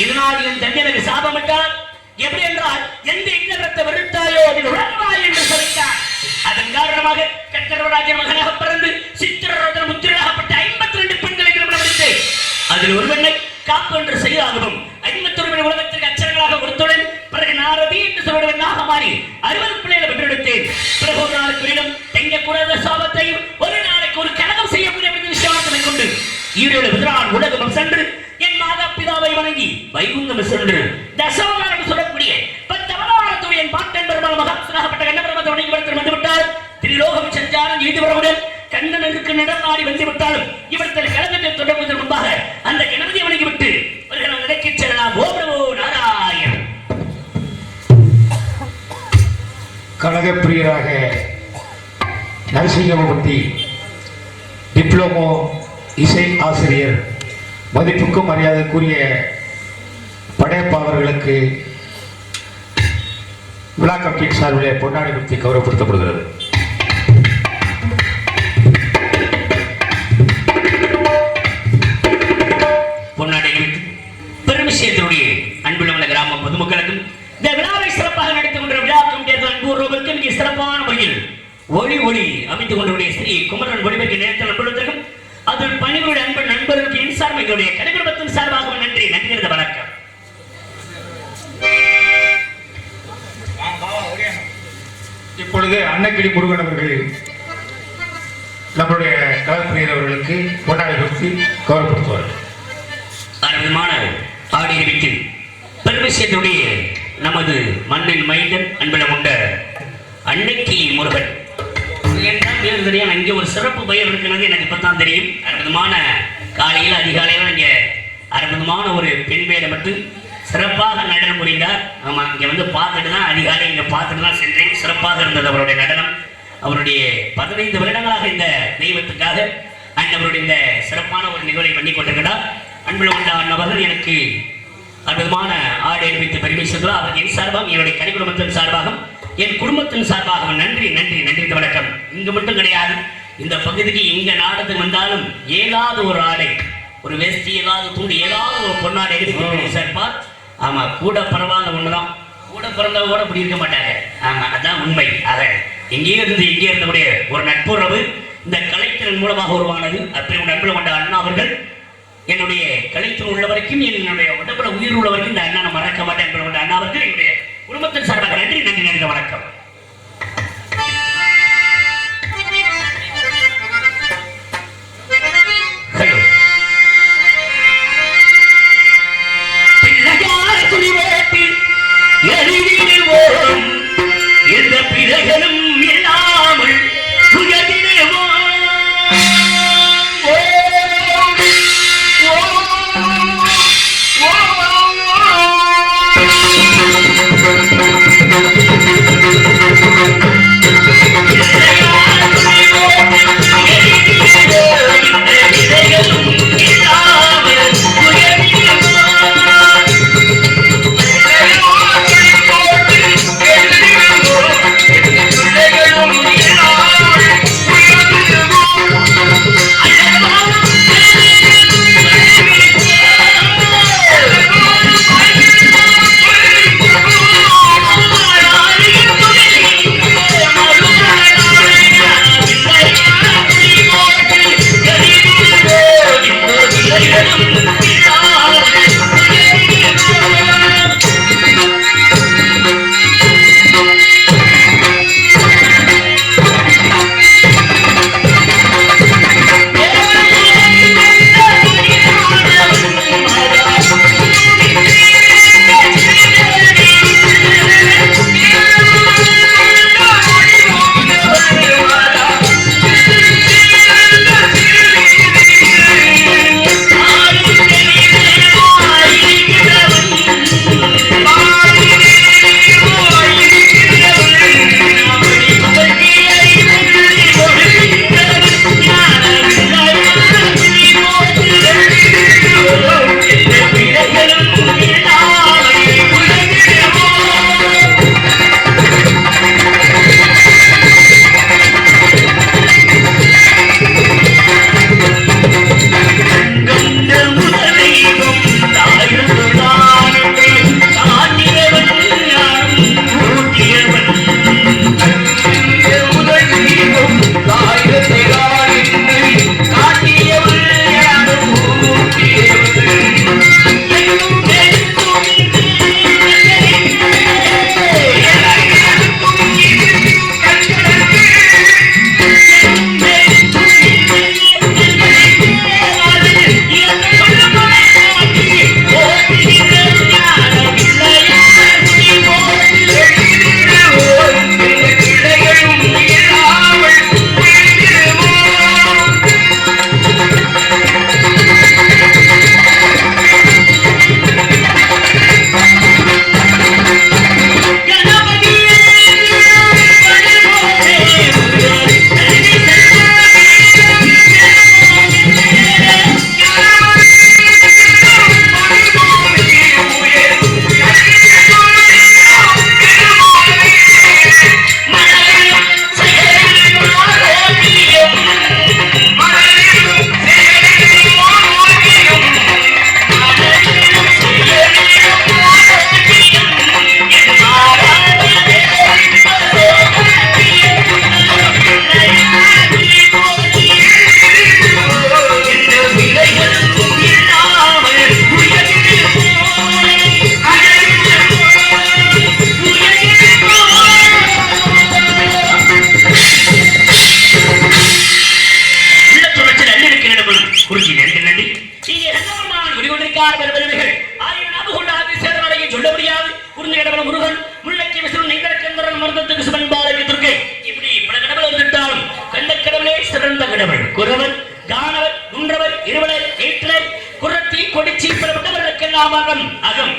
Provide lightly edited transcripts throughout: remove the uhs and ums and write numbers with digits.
இதனால் என் தந்தையனுக்கு சாபமிட்டார். எப்படி என்றால் எந்த இல்லறத்தை வெறுத்தாயோ அதில் உழவாய் என்று சொல்லிட்டார். அதன் காரணமாக கட்டரவராஜன் மகனாக பிறந்து சித்திரரதன் முத்திரனாகப்பட்ட 52 பெண்களை திருமணம் முடித்து அதில் ஒரு பெண்ணை காப்பு என்று செய்தாகவும் 51 உலகத்திற்கு அச்சரங்களாக கொடுத்துடன் பிறகு நாரதி என்று சொல்வதாக மாறி 60 பிள்ளைகளை பெற்றெடுத்தேன். பிறகு ஒரு நாளுக்கு வீடும் தெங்கக்கூடாத சாபத்தையும் ஒரு நாளைக்கு ஒரு கழகம் செய்யக்கூடிய விசுவாசத்தை கொண்டு 7 உலகம் சென்று என் மாதா பிதாவை வணங்கி வைகுந்தம் சென்று தசவதாரம் சொல்லக்கூடிய 10 அவதாரத்துடைய என் பாட்டன் பெருமாள் மகாசனாகப்பட்ட கண்ணபெருமாள் வணங்கி வந்துவிட்டால் திரிலோகம் செஞ்சாலும் ஈடுபடவுடன் கண்ணனுக்கு நடமாடி வந்துவிட்டாலும் இவர்கள் கழகத்தை தொடர்வதற்கு முன்பாக அந்த கணபதியை வணங்கிவிட்டு அவர்கள் நடக்கி செல்லலாம். ஓ நாராயண். கழகப்பிரியராக நரசிங்கமூர்த்தி டிப்ளமோ இசை ஆசிரியர் மதிப்புக்கும் மரியாதைக்குரிய படையப்பா அவர்களுக்கு விழா கமிட்டியின் சார்பிலே பொன்னாடை குத்தி கௌரவப்படுத்தப்படுகிறது. பொன்னாடை பெருமிஷயத்தினுடைய அன்புள்ள கிராம பொதுமக்களுக்கும் இந்த விழாவை சிறப்பாக நடத்திக் கொண்ட விழா கமிட்டியர்கள் அன்புறவர்களுக்கும் இங்கே சிறப்பான முறையில் ஒளி ஒளி அமைத்துக் கொண்டவுடைய ஸ்ரீ குமரன் ஒளிபெருக்கி நேரத்தில் அன்புள்ளதற்கும் அதில் பணிபுரிய அன்பு நண்பர்களுக்கு என் சார்பாக எங்களுடைய கலைக்குடும்பத்தின் சார்பாக நன்றி நன்றிகிறது வணக்கம். இப்பொழுது அன்னக்கிளி முருகன் அவர்கள் நம்முடைய கலைப்பிரியர் அவர்களுக்கு பொன்னாடை கொடுத்து கௌரவப்படுத்துவார்கள். அற்புதமான ஆடி அறிவித்து பெருமிஷயத்துடைய நமது மண்ணின் மைந்தன் அன்பிடம் உண்ட அன்னக்கிளி முருகன் பேர் தெரியும். இங்கே ஒரு சிறப்பு பெயர் இருக்கிறது எனக்கு இப்பதான் தெரியும். அற்புதமான காலையில் அதிகாலையில் இங்கே அற்புதமான ஒரு பெண் பெயரை மட்டும் சிறப்பாக நடனம் புரிந்தார். ஆமாம், இங்கே வந்து பார்த்துட்டு தான் அதிகாலை இங்கே பார்த்துட்டு தான் சென்றேன். சிறப்பாக இருந்தது அவருடைய நடனம். அவருடைய 15 வருடங்களாக இந்த தெய்வத்துக்காக அவருடைய இந்த சிறப்பான ஒரு நிகழ்வை பண்ணி கொண்டிருக்கிறார். அன்பில் உள்ள அன்னவர்கள் எனக்கு அற்புதமான ஆடை அறிவித்து பெருமை சொல்கிறார். அவர் என் சார்பாக என்னுடைய கலை குடும்பத்தின் சார்பாக என் குடும்பத்தின் சார்பாக நன்றி நன்றி நன்றி வணக்கம். இங்கு மட்டும் கிடையாது, இந்த பகுதிக்கு எங்க நாடகத்துக்கு வந்தாலும் ஏதாவது ஒரு ஆடை, ஒரு வேஷ்டி, ஏதாவது துண்டு, ஏதாவது ஒரு பொன்னாடை எடுத்து சேர்ப்பார். ஆமா, கூட பரவாயில்ல ஒண்ணுதான், கூட பிறந்தவங்க கூட இப்படி இருக்க மாட்டாங்க. ஆமா, அதான் உண்மை. அதை எங்கே இருந்தபடிய ஒரு நட்புறவு இந்த கலைத்திறன் மூலமாக உருவானது. அப்படி ஒரு நண்பர் கொண்ட அண்ணா அவர்கள் என்னுடைய கலைத்திறன் உள்ள வரைக்கும், என்னுடைய உடம்புல உயிர் உள்ள வரைக்கும் இந்த அண்ணனை மறக்க மாட்டேன் என்பது கொண்ட அண்ணா அவர்கள் என்னுடைய குடும்பத்தின் சார்பாக நன்றி நன்றி நன்றி வணக்கம். இந்த பிறகனும் இல்லாமல் Thank you.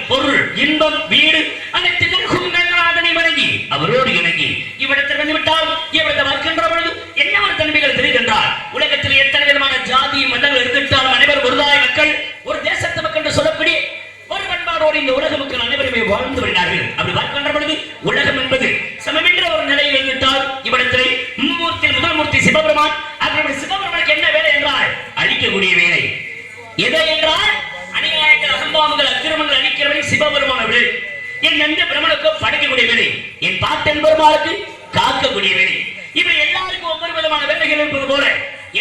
பொருள் இன்பம் வீடு அனைத்து கங்கநாதனை வணங்கி அவரோடு இணங்கி இவ்விடத்தில் வந்துவிட்டால் இவ்விடத்தை பார்க்கின்ற பொழுது என்ன ஒரு தன்மைகள் தெரிகின்றார். உலகத்தில் எத்தனை விதமான ஜாதி மதங்கள் இருக்கின்றாலும் அனைவரும் ஒருதாய் மக்கள், ஒரு தேசத்து மக்கள் என்று சொல்லக்கூடிய ஒரு பண்பாடோடு இந்த உலக மக்கள் அனைவருமே வாழ்ந்து வருகிறார்கள். அப்படி பார்க்கின்ற பொழுது உலகம் என்பது சமமென்ற ஒரு நிலையில் இருந்துவிட்டால் இவ்விடத்திலே மும்மூர்த்தி முதல் மூர்த்தி சிவபெருமான். அப்படி சிவபெருமானுக்கு என்ன வேலை என்றால் அழிக்கக்கூடிய வேலை. எதை என்றால் அநியாயங்கள் அகம்பாவங்கள் அக்கிரமங்கள் அழிக்கிறவரை சிவபெருமான் அவர்கள். என் எந்த பிரமனுக்கு படைக்கக்கூடிய வேலை, என் பாட்டன் பெருமாளுக்கு காக்கக்கூடிய வேலை. இவை எல்லாருக்கும் ஒவ்வொரு விதமான வேலைகள் இருப்பது போல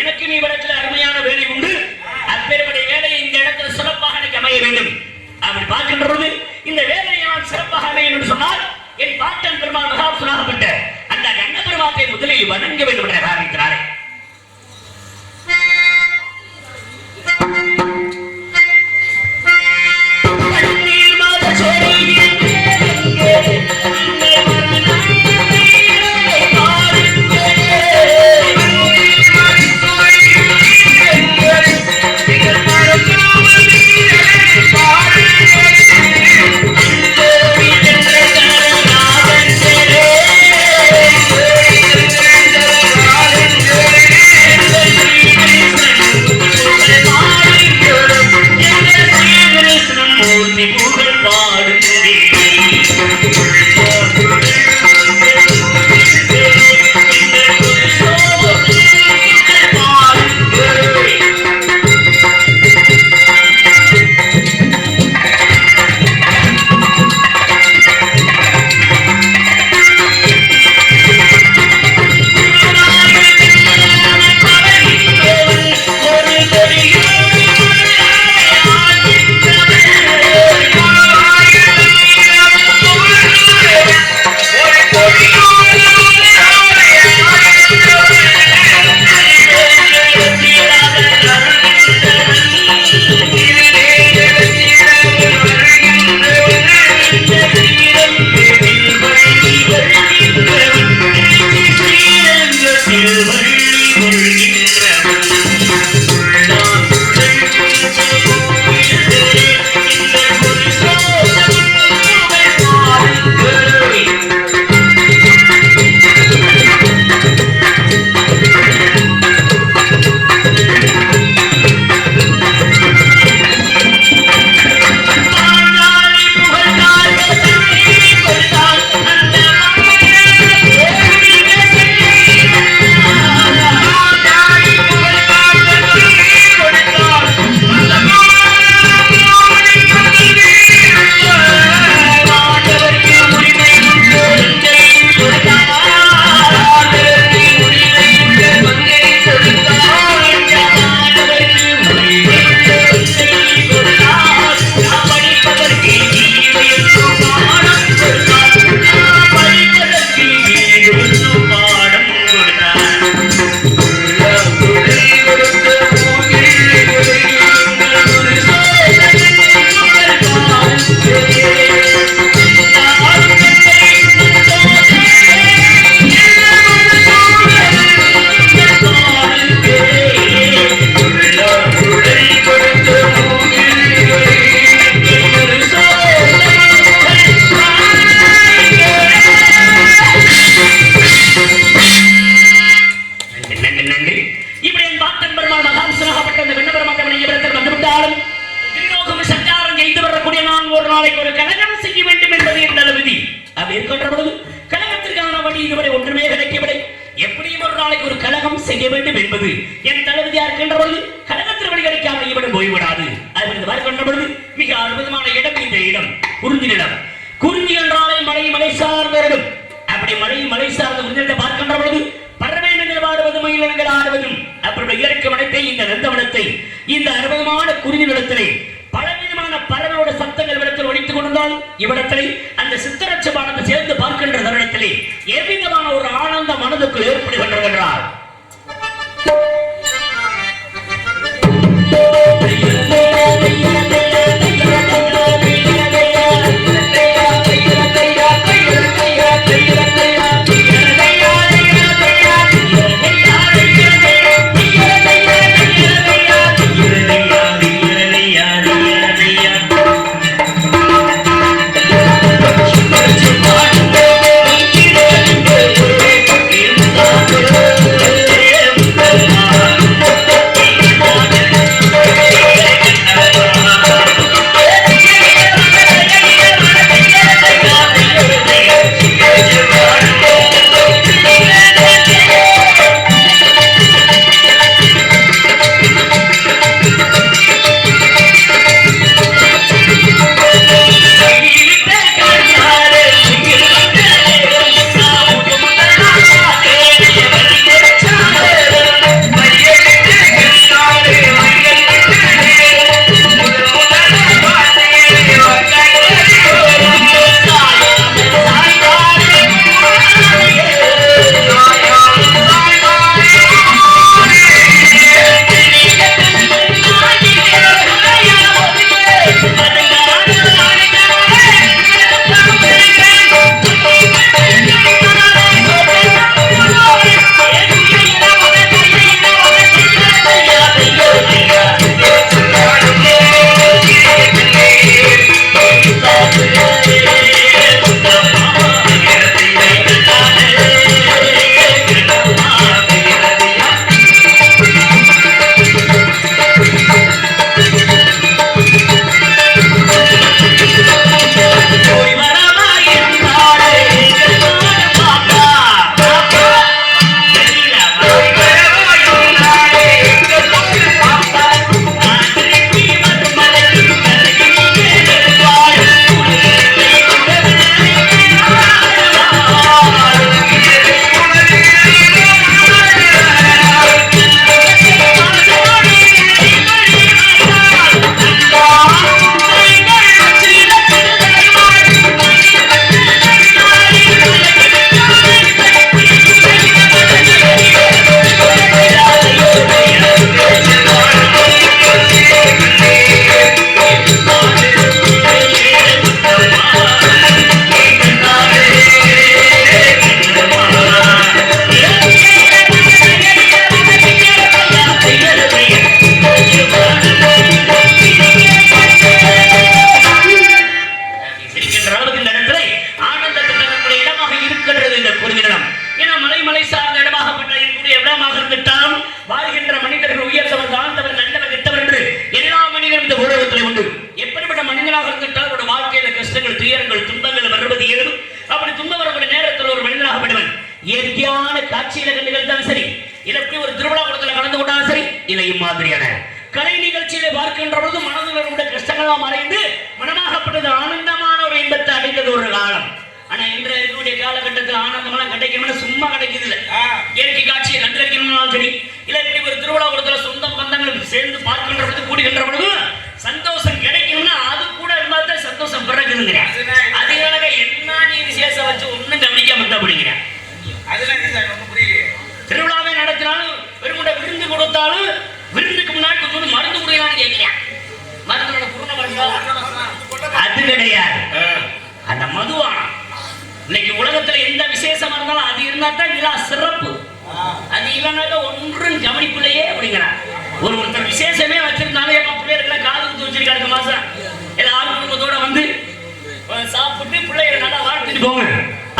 எனக்கு நீ இடத்துல அருமையான வேலை உண்டு. அப்பேற்பட்ட வேலையை இந்த இடத்துல சிறப்பாக எனக்கு அமைய வேண்டும். அப்படி பார்க்கின்ற பொழுது இந்த வேலையை நான் சிறப்பாக அமையும் என்று சொன்னால் என் பாட்டன் பெருமாள் மகாசுனாகப்பட்ட அந்த கண்ண பெருமாத்தை முதலில் வணங்க வேண்டும் என்ற காரணத்தினாலே செய்ய வேண்டும் என்பது என் தளபதியா இருக்கின்ற பொழுது கழகத்தில் வழி கிடைக்காமல் இவ்விடம் போய்விடாது. அது வருகின்ற பொழுது மிக அற்புதமான இடம் இந்த இடம் குறிஞ்சி நிலம். குறிஞ்சி என்றாலே மலை மலை சார்ந்த இடம். அப்படி மலை சார்ந்த குறிஞ்சி பார்க்கின்ற பொழுது பறவைகள் ஆடுவது மயிலங்கள் ஆடுவதும் அப்படி இயற்கை வனத்தை இந்த நந்தவனத்தை இந்த அற்புதமான குறிஞ்சி நிலத்திலே பலவிதமான பறவையோட சத்தங்கள் இடத்தில் ஒழித்துக் கொண்டிருந்தால் இவ்விடத்திலே அந்த சித்தரட்சமானது சேர்ந்து பார்க்கின்ற தருணத்திலே எவ்விதமான ஒரு ஆனந்த மனதுக்குள் ஏற்படுகின்றது என்றார். பார்க்கின்ற பொழுது மனதில் இருந்த கஷ்டங்கள்லாம் மறைந்து மனமாகப்பட்டது ஆனந்தமான ஒரு இன்பத்தை அடைந்தது ஒரு காலம். ஆனா இன்று இருக்கக்கூடிய காலகட்டத்தில் ஆனந்தமெல்லாம் கிடைக்கணும்னு சும்மா கிடைக்குது இல்லை. இயற்கை காட்சியை கண்டறிக்கணும்னாலும் சரி, இல்லை இப்படி ஒரு திருவிழா கூடத்துல சொந்த பந்தங்கள் சேர்ந்து பார்க்கின்ற பொழுது கூடுகின்ற பொழுது சந்தோஷம் கிடைக்கணும்னா அது கூட இருந்தால்தான் சந்தோஷம் பிறகுதுங்கிறேன். அதுக்காக என்ன நீ விசேஷம் வச்சு ஒன்னும் கவனிக்காம தான் பிடிக்கிறேன். திருவிழாவை நடத்தினாலும் பெருமுட விருந்து கொடுத்தாலும் விருந்துக்கு முன்னாடி கொஞ்சம் மருந்து குடிக்கலான்னு கேட்கிறேன். மருந்தோட குருணை மருந்தா அது கிடையாது. அந்த மதுவானம் இன்னைக்கு உலகத்துல எந்த விசேஷமா இருந்தாலும் அது இருந்தா தான் விழா சிறப்பு. அது இல்லைனாக்க ஒன்றும் கவனிப்பில்லையே அப்படிங்கிறான். ஒருத்தர் விசேஷமே வச்சிருந்தாலே பிள்ளைகளை காது குத்து வச்சிருக்காரு. அடுத்த மாசம் எல்லாரும் குடும்பத்தோட வந்து சாப்பிட்டு பிள்ளைகளை நல்லா வாழ்த்துட்டு போங்க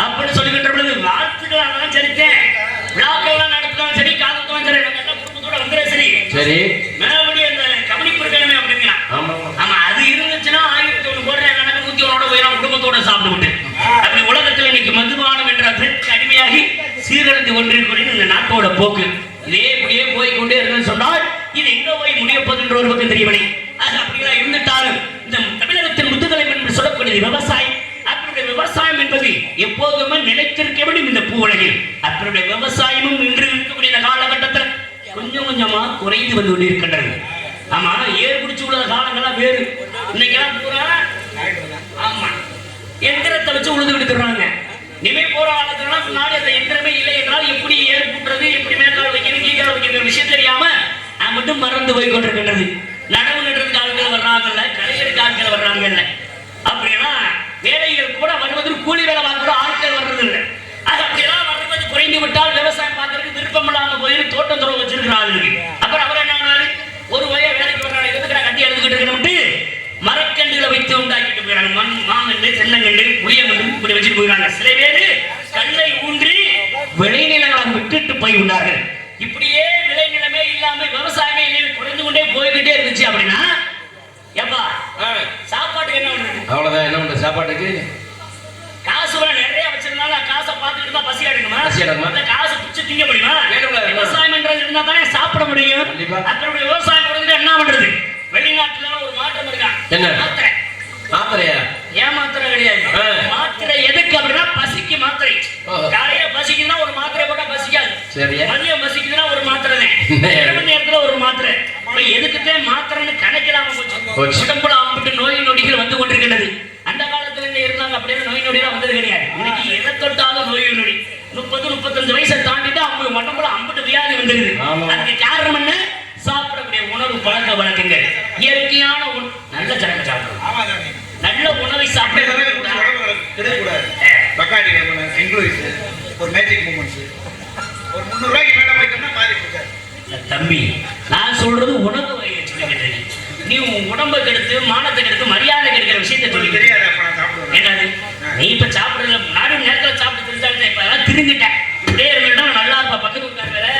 அப்படின்னு சொல்லிக்கின்ற பொழுது வாழ்த்துக்கள் சரித்தேன். விழாக்கள் நடத்தினாலும் சரி, காதத்தாலும் சரி, நம்ம எல்லாம் குடும்பத்தோட வந்துடே சரி சரி மேலபடி அந்த கவனிப்பு இருக்கணுமே அப்படிங்கிறான். ஆமா அது இருந்துச்சுன்னா 1001 போடுறேன் 101 போயிடும் குடும்பத்தோட சாப்பிட்டு. அப்படி உலகத்தில் இன்னைக்கு மதுபானம் என்ற அதற்கு அடிமையாகி சீரழிந்து கொண்டிருக்கூடிய இந்த நாட்டோட போக்கு இதே இப்படியே போய்கொண்டே இருக்குன்னு சொன்னால் இது எங்க போய் முடிய போகுதுன்ற ஒரு பக்கம் தெரியவில்லை. அது அப்படிலாம் இருந்துட்டாலும் இந்த தமிழகத்தின் முதுகலை என்று சொல்லக்கூடிய விவசாயம், அப்படி விவசாயம் என்பது எப்போதுமே நிலைத்திருக்க வேண்டும் இந்த பூ உலகில். அப்படி விவசாயமும் இன்று இருக்கக்கூடிய இந்த காலகட்டத்தில் கொஞ்சம் கொஞ்சமா குறைந்து வந்து கொண்டிருக்கின்றது. ஆமா ஏர் பிடிச்சு உள்ள காலங்கள்லாம் வேறு. இன்னைக்கெல்லாம் பூரா ஆமா எந்திரத்தை வச்சு உழுது விடுத்துறாங்க. இனிமே போற காலத்துல முன்னாடி அந்த எந்திரமே இல்லை என்றால் எப்படி ஏர் கூட்டுறது, எப்படி மேற்கால் வைக்கிறது, கீழ்கால் வைக்கிறது விஷயம் தெரியாம மட்டும் மறந்து போய் கொண்டிருக்கின்றது. நடவு நடுறதுக்கு ஆட்கள் வர்றாங்கல்ல, கலைஞருக்கு ஆட்கள் வர்றாங்கல்ல, அப்படின்னா வேலைகள் கூட வருவதற்கு கூலி வேலை பார்க்கிற ஆட்கள் வர்றது இல்லை. அது அப்படியெல்லாம் வருவது குறைந்து விட்டால் விவசாயம் பார்க்கறதுக்கு விருப்பம் இல்லாம போயிரு தோட்டம் துறவு வச்சிருக்கிறாங்க. அப்புறம் அவர் என்ன ஒரு வய வேலைக்கு வர்றாங்க, எதுக்கு நான் கட்டி எடுத்துக்கிட்டு இருக்கணும்ட்டு மரக்கண்டுகளை வைத்து உண்டாக்கிட்டு போயிறாங்க. மண் மாங்கண்டு, தென்னங்கண்டு, புளியங்கண்டு இப்படி வச்சுட்டு போயிறாங்க. சில பேரு கல்லை ஊன்றி விளைநிலங்களை விட்டுட்டு போய் உள்ளார்கள். இப்படியே விளைநிலமே இல்லாம விவசாயமே இல்லை குறைந்து கொண்டே போய்கிட்டே இருந்துச்சு அப்படின்னா எப்பா சாப்பாட்டுக்கு என்ன பண்றது? அவ்வளவுதான். என்ன பண்றது சாப்பாட்டுக்கு? காசு நிறைய வச்சிருந்தாலும் காசை பார்த்துட்டு தான் பசி எடுக்கணுமா? காசு பிடிச்சு திங்க முடியுமா? விவசாயம் என்றது இருந்தா தானே சாப்பிட முடியும். அப்புறம் விவசாயம் கொடுத்துட்டு என்ன பண்றது? வெளிநாட்டுல ஒரு மாற்றம் இருக்கான். என்ன மாத்திரை? மாத்திரையா? ஏன் மாத்திரை கிடையாது. மாத்திரை எதுக்கு அப்படின்னா பசிக்கு மாத்திரை. காலையில பசிக்குன்னா ஒரு மாத்திரை போட்டா பசிக்காது. மதியம் பசிக்குதுன்னா ஒரு மாத்திரை தான். இரவு நேரத்துல ஒரு மாத்திரை. எதுக்குதான் மாத்திரைன்னு கணக்கிடாம போச்சு. உடம்புல அம்பிட்டு நோய் நொடிகள் வந்து கொண்டிருக்கின்றது. அந்த காலத்துல இருந்து இருந்தாங்க அப்படியே நோய் நொடியெல்லாம் வந்தது கிடையாது. இன்னைக்கு எதை தொட்டாலும் நோய் நொடி. 30-35 வயசை தாண்டிட்டு அவங்க உடம்புல அம்பிட்டு வியாதி வந்துருது. அதுக்கு காரணம் என்ன? சாப்பிடக்கூடிய உணவு பழக்க வழக்கங்கள், இயற்கையான நல்ல ஜனங்க சாப்பிடணும். நல்ல உணவை சாப்பிட தம்பி நான் சொல்றது உணவு வகையை சொல்லிக்கிட்டு நீ உன் உடம்பை கெடுத்து மானத்தை கெடுத்து மரியாதை கெடுக்கிற விஷயத்தை சொல்லி தெரியாது. என்னது நீ இப்ப சாப்பிடல நாடு நேரத்தில் சாப்பிட்டு தெரிஞ்சாலும் இப்ப அதெல்லாம் திரும்பிட்டேன். இப்படியே இருந்துட்டா நல்லா இருப்பா. பக்கத்து உட்கார்ல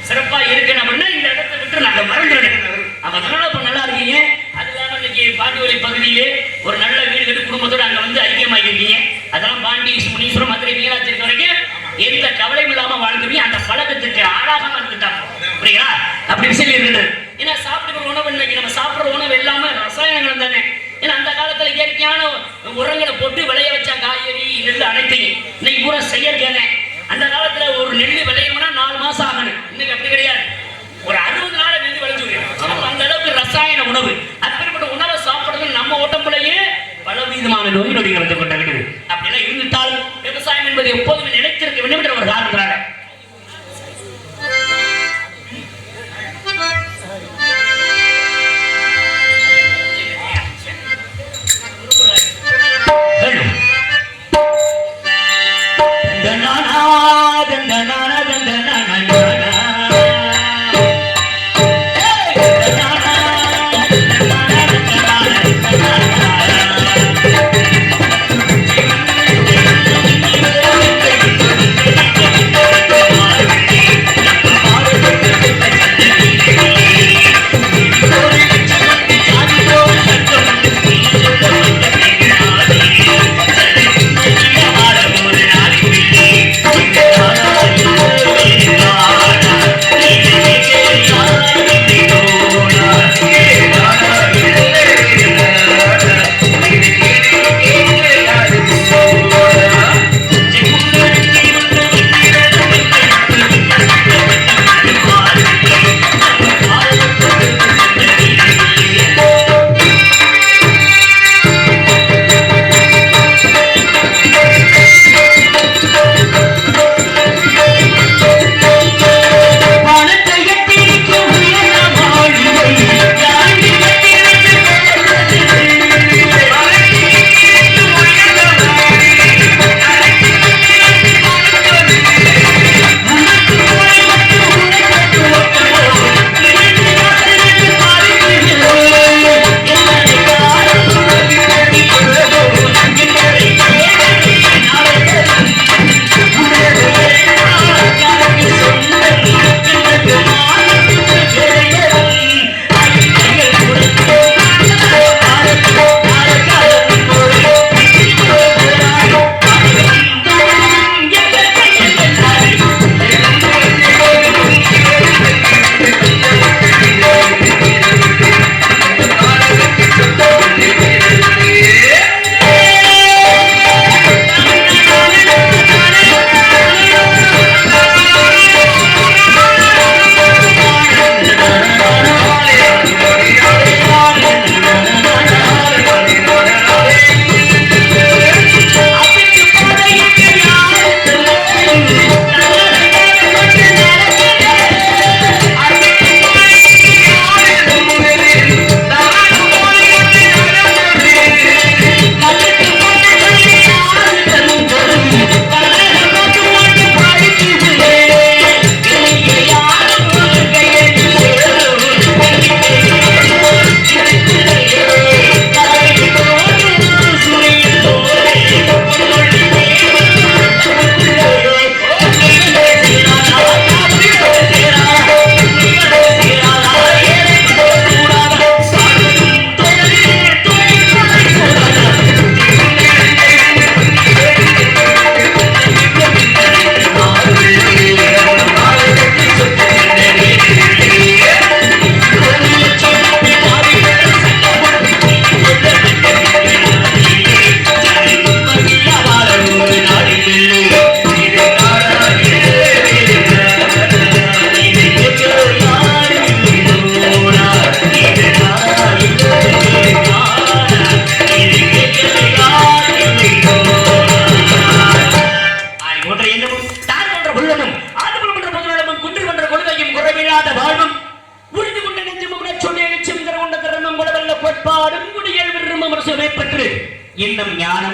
சிறப்பா இருக்கணும் அப்படின்னா இந்த இடத்தை விட்டு நாங்க மறந்துடுறேன். அதனால இப்ப நல்லா இருக்கீங்க. அதுதான் இன்னைக்கு பாண்டிவலி பகுதியிலே ஒரு நல்ல வீடு கட்டி குடும்பத்தோட அங்க வந்து ஐக்கியமாகி இருக்கீங்க. அதெல்லாம் பாண்டி முனீஸ்வரம் மதுரை மீனாட்சி இருக்க வரைக்கும் எந்த கவலையும் இல்லாம வாழ்ந்துருவீங்க. அந்த பழக்கத்துக்கு ஆளாகாம இருந்துட்டாங்க. புரியுங்களா? அப்படி விஷயம் இருக்கின்றது. ஏன்னா சாப்பிடுற உணவு இன்னைக்கு நம்ம சாப்பிடுற உணவு எல்லாமே ரசாயனங்கள் தானே. ஏன்னா அந்த காலத்துல இயற்கையான உரங்களை போட்டு விளைய வச்சா காய்கறி நெல் அனைத்தையும் இன்னைக்கு பூரா செயற்கையானே. அந்த காலத்துல ஒரு நெல் விளையணும்னா 4 மாசம் ஆகணும். இன்னைக்கு அப்படி கிடையாது. ஒரு 60 நாள் நெல் விளைஞ்சு. அந்த அளவுக்கு ரசாயன உணவு. அப்படிப்பட்ட உணவை சாப்பிடுறது நம்ம உடம்புலயே பலவிதமான நோய் நொடிகள் வந்து கொண்டிருக்கிறது. அப்படிலாம் இருந்துட்டால் விவசாயம் என்பது எப்போதுமே நிலைத்திருக்க வேண்டும் என்ற ஒரு காரணத்தினால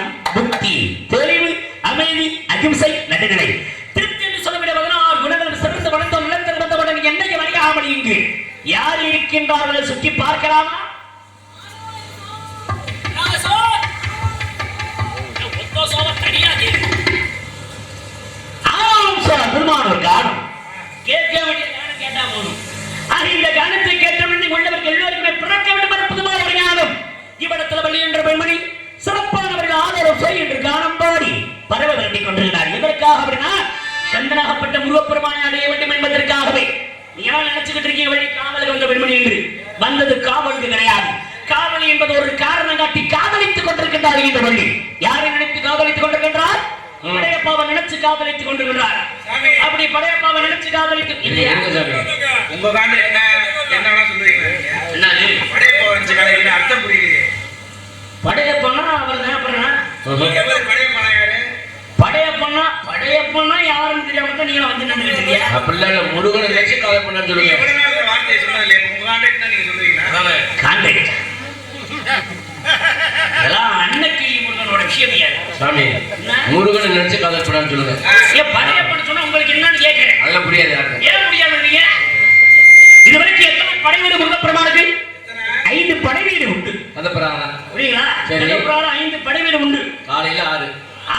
ஞானம், புத்தி, தெளிவு, அமைதி, அகிம்சை, நடுநிலை. திருப்தி என்று சொல்லவிட 16 குணங்கள் சிறந்து வளர்ந்தோம் நிலத்தில் வந்தவுடன் என்னைக்கு வணிகாமல் இங்கு யார் இருக்கின்றார்கள் சுற்றி பார்க்கலாமா? பெருமானோர் காணும் கேட்க வேண்டிய காரணம் கேட்டா போதும். இந்த காரணத்தை கேட்டவுடனே உள்ளவர்கள் எல்லோருக்குமே பிறக்க வேண்டும் புதுமான ஒரு ஞானம். இவ்விடத்தில் வள்ளி என்ற பெண்மணி சிறப்பானவர்கள் ஆதரவு செய் என்று கானம் பாடி பரவ வேண்டிக் கொண்டிருக்கிறார். எதற்காக அப்படின்னா கந்தனாகப்பட்ட முருகப்பெருமானை அடைய வேண்டும் என்பதற்காகவே. நீங்க நினைச்சுக்கிட்டு இருக்கீங்க வழி காவலுக்கு வந்த பெண்மணி என்று. வந்தது காவலுக்கு கிடையாது. காவலி என்பது ஒரு காரணம் காட்டி காதலித்துக் கொண்டிருக்கின்றார். இந்த வள்ளி யாரை நினைத்து காதலித்துக் கொண்டிருக்கின்றார்? படையப்பாவை நினைச்சு காதலித்துக் கொண்டிருக்கிறார். அப்படி படையப்பாவை நினைச்சு காதலித்து உங்க காண்டு என்ன சொல்றீங்க? என்னது படையப்பா நினைச்சு காதலிக்க அர்த்தம் புரியலையே. படையப்பனா அவர் தான் படையப்பனா யாருன்னு தெரியாம தான் நீங்க வந்து நின்றுட்டீங்க. அப்படில முருகனை நினைச்சு காலை பண்ண சொல்லுங்க. வார்த்தையை சொன்னதில்லையே. உங்க காண்டு என்ன நீங்க சொல்றீங்க? காண்டேட் இதெல்லாம் அன்னைக்கு முருகனோட விஷயம். சாமி முருகனை நினைச்சு காலை பண்ண சொல்லுங்க. படையப்பன்னு சொன்னா உங்களுக்கு என்னன்னு கேட்கிறேன். அதெல்லாம் புரியாது. ஏன் முடியாது? நீங்க இதுவரைக்கும் எத்தனை படை வீடு முருகப்பெருமானுக்கு? 5 படை வீடு உண்டு. அந்த பிராணம் புரியுங்களா? 5 படை வீடு உண்டு. காலையில 6.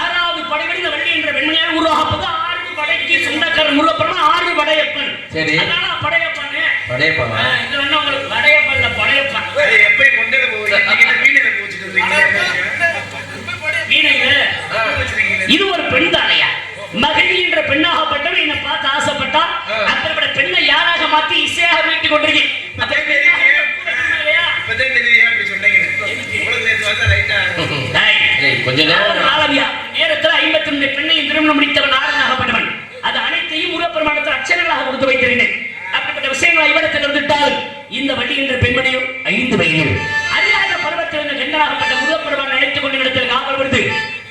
6வது படை வீடு இந்த வள்ளி என்ற பெண்மணியால் உருவாக்கப்பது. 6 படைக்கு சொந்தக்காரர் முருகப்பெருமான் 6 படையப்பன். சரி. அதனால படையப்பன். படையப்பன். இது என்ன உங்களுக்கு படையப்பன் இல்ல படையப்பன். அது எப்ப கொண்டே போவீங்க? நீங்க வீணையில போச்சிட்டு இருக்கீங்க. வீணையில இது ஒரு பெண் தானையா? மகிழி என்ற பெண்ணாகப்பட்டவன் என்னை பார்த்து ஆசைப்பட்டா அப்படிப்பட்ட பெண்ணை யாராக மாத்தி இசையாக மீட்டுக் கொண்டிருக்கேன். நேரத்தில் 52 பெண்ணையும் திருமணம் முடித்தவன் நாரனாகப்பட்டவன். அது அனைத்தையும் முருகப்பெருமானத்தில் அச்சரங்களாக கொடுத்து வைத்திருந்தேன். அப்படிப்பட்ட விஷயங்களை இவ்விடத்தில் இருந்துட்டால் இந்த வள்ளி என்ற பெண்மணியும் 5 வயதில் அறியாத பருவத்தில் இருந்த கண்டனாகப்பட்ட முருகப்பெருமான் நினைத்துக் கொண்ட இடத்தில் காவல் வருது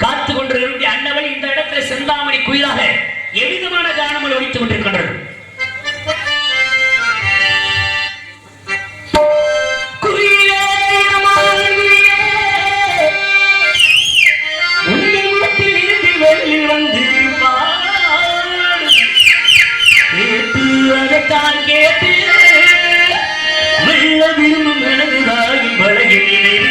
காத்து கொண்டிருக்கிற அண்ணவன் இந்த இடத்தில் செந்தாமணி குயிலாக எவ்விதமான காணமல் ஒழித்துக் கொண்டிருக்கின்றது. கேட்டு மெல்ல விரும்பும் எனதுதாகி மழையின் நினைவு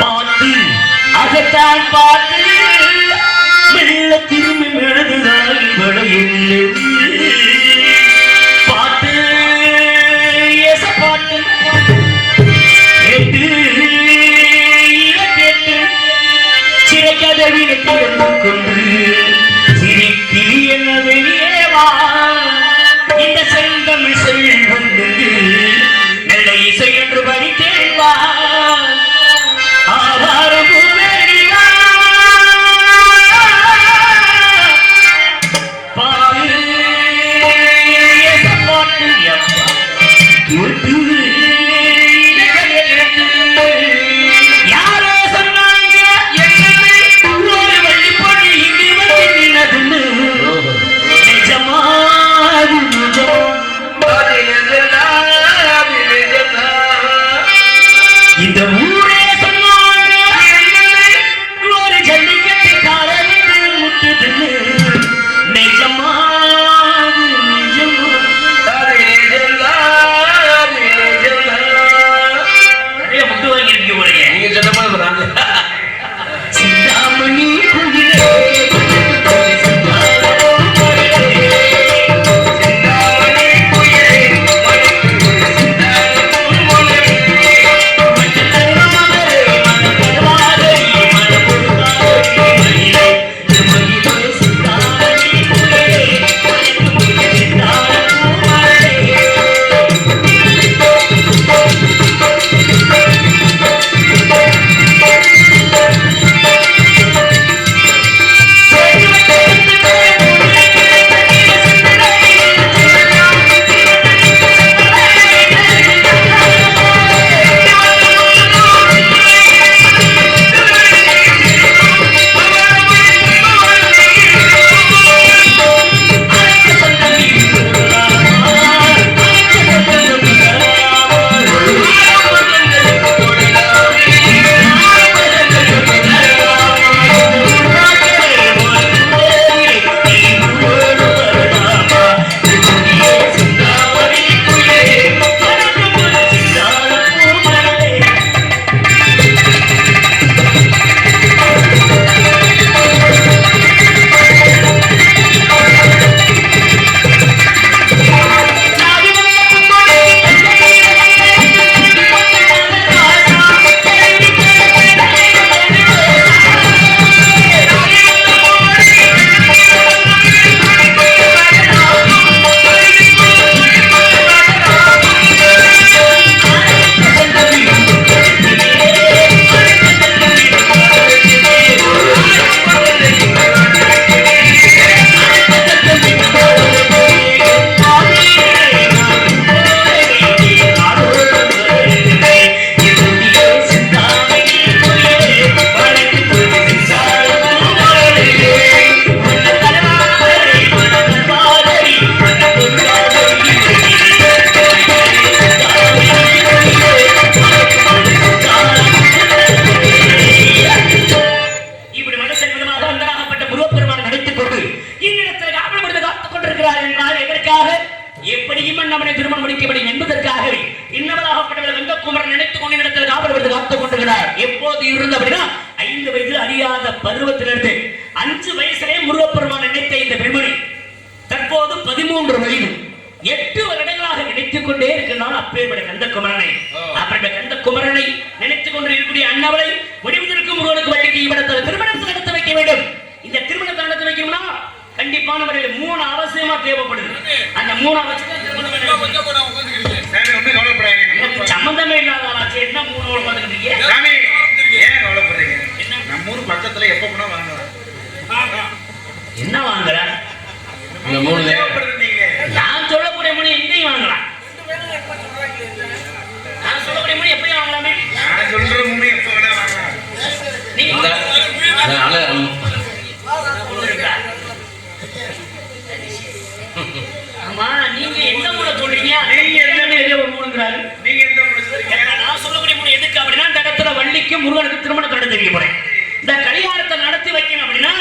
பார்த்து அகத்தான் பார்த்து மெல்ல திரும்பும் எனதுதாகி மழையின் நினைவு பாட்டு ஏச பாட்டு சிறைக்கதவினை திறந்து கொண்டு சிரிக்கி என்ன வெளியேவா இந்த செந்தமிழ் செல்வந்து நல்ல இசை என்று படித்தேவா ஆதாரம் பாரு வருகிறார் என்றால் எதற்காக? எப்படியும் நம்மை திருமணம் முடிக்க வேண்டும் என்பதற்காகவே இன்னவராகப்பட்டவர் கந்தகுமரன் நினைத்துக் கொண்டு இடத்தில் காப்பதற்கு காத்துக் கொண்டிருக்கிறார். எப்போது இருந்த அப்படின்னா 5 வயது அறியாத பருவத்திலிருந்து 5 வயசிலே முருகப்பெருமான் நினைத்த இந்த பெண்மணி தற்போது 13 வயது 8 வருடங்களாக நினைத்துக் கொண்டே இருக்கிறான் அப்பேற்பட்ட கந்தகுமரனை. அப்படிப்பட்ட கந்தகுமரனை நினைத்துக் கொண்டு இருக்கக்கூடிய அன்னவளை முடிவதற்கு முருகனுக்கு வள்ளிக்கு இவ்விடத்தில் திருமணத்தை நடத்த வைக்க வேண்டும். இந்த திருமணத்தை நடத்த வைக்கணும்னா கண்டிப்பான முறையில் 3 அவசியமா தேவைப்படுது. அந்த 3 அவசியம் சம்பந்தமே இல்லாத என்ன 3 உட்காந்துக்கிட்டீங்க? ஏன் கவலைப்படுறீங்க? நம்ம ஊர் பக்கத்துல எப்ப போனா வாங்கலாம். என்ன வாங்குற? நான் சொல்லக்கூடிய மொழி எங்கேயும் வாங்கலாம். நான் சொல்லக்கூடிய மொழி எப்பயும் வாங்கலாமே. நான் சொல்ற மொழி எப்ப வேணா வாங்கலாம். ஆமா, நீங்க எந்த மூளை சொல்றீங்க? நீங்க எந்த மூணுங்கிறாரு? நீங்க எந்த மூணு சொல்றீங்க? நான் சொல்லக்கூடிய மூணு எதுக்கு அப்படின்னா இந்த இடத்துல வள்ளிக்கு முருகனுக்கு திருமணத்தை நடத்தி வைக்க போறேன். இந்த கல்யாணத்தை நடத்தி வைக்கணும் அப்படின்னா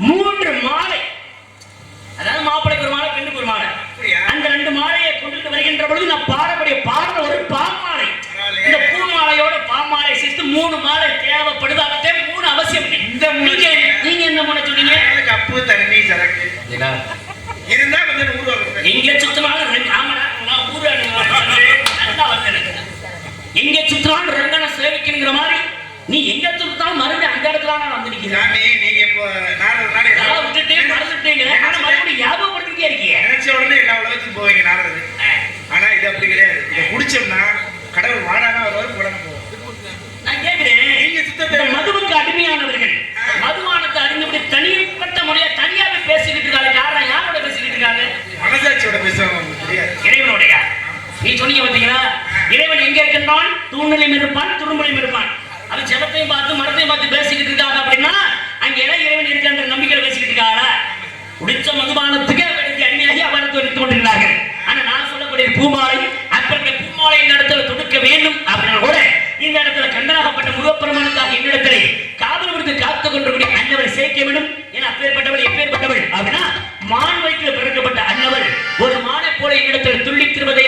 3 மாலை, அதாவது மாப்பிள்ளைக்கு ஒரு மாலை, பெண்ணுக்கு ஒரு மாலை, அந்த 2 மாலையை கொண்டுட்டு வருகின்ற பொழுது நான் பாடக்கூடிய பாடல ஒரு பாமாலை. இந்த பூ மாலையோட பாமாலை சேர்த்து 3 மாலை தேவைப்படுது. அதே 3 அவசியம். இந்த நீங்க என்ன பண்ண சொன்னீங்க? கப்பு தண்ணி சரக்கு இருந்தா கொஞ்சம் ஊருவாங்க. எங்க சுத்தினாலும் எங்க சுத்தினாலும் ரங்கனை சேவிக்கிற மாதிரி நீ எங்க சுத்தாலும் மறுபடியும் அந்த இடத்துல நான் வந்து நிக்கிறேன். நீங்க இப்போ நாரத விட்டுட்டே மறந்துட்டீங்க. ஆனா மறுபடியும் ஞாபகப்படுத்திட்டே இருக்கீங்க. நினைச்ச உடனே எல்லா உலகத்துக்கும் போவீங்க நாரது. ஆனா இது அப்படி கிடையாது. இதை குடிச்சோம்னா கடவுள் வாடானா வருவாரு, உடனே போவோம். நான் கேட்கிறேன், நீங்க சுத்தத்தை மதுவுக்கு அடிமையானவர்கள் மதுவானத்தை அறிந்தபடி தனிப்பட்ட முறையா தனியாவே பேசிக்கிட்டு இருக்காங்க. யாரும் யாரோட பேசிக்கிட்டு இருக்காங்க? மனசாட்சியோட பேசுவாங்க. தெரியாது, இறைவனுடைய. நீ சொன்னீங்க பார்த்தீங்களா, இறைவன் எங்க இருக்கின்றான்? தூணிலையும் இருப்பான், துரும்புலையும் இருப்பான். அது ஜலத்தையும் பார்த்து மரத்தையும் பார்த்து பேசிக்கிட்டு இருக்காங்க அப்படின்னா அங்க இறைவன் இருக்கின்ற நம்பிக்கையில பேசிக்கிட்டு இருக்காங்க. குடிச்ச மதுபானத்துக்கு அந்நியாகி அவனுக்கு வைத்துக் கொண்டிருக்கிறார்கள். ஆனா நான் சொல்லக்கூடிய பூமாலை, அப்படி பூமாலை இந்த இடத்துல தொடுக்க வேண்டும் அப்படின்னா கூட இந்த இடத்துல கண்டனாகப்பட்ட முருகப்பெருமானுக்காக என்னிடத்திலே காவல் விடுத்து காத்துக் கொண்டிருக்கூடிய அன்னவரை சேர்க்க வேண்டும். ஏன்னா அப்பேற்பட்டவள் எப்பேற்பட்டவள் அப்படின்னா மான் வயிற்றில் பிறக்கப்பட்ட அன்னவள் ஒரு மானை போல என்னிடத்தில் துள்ளி திருவதை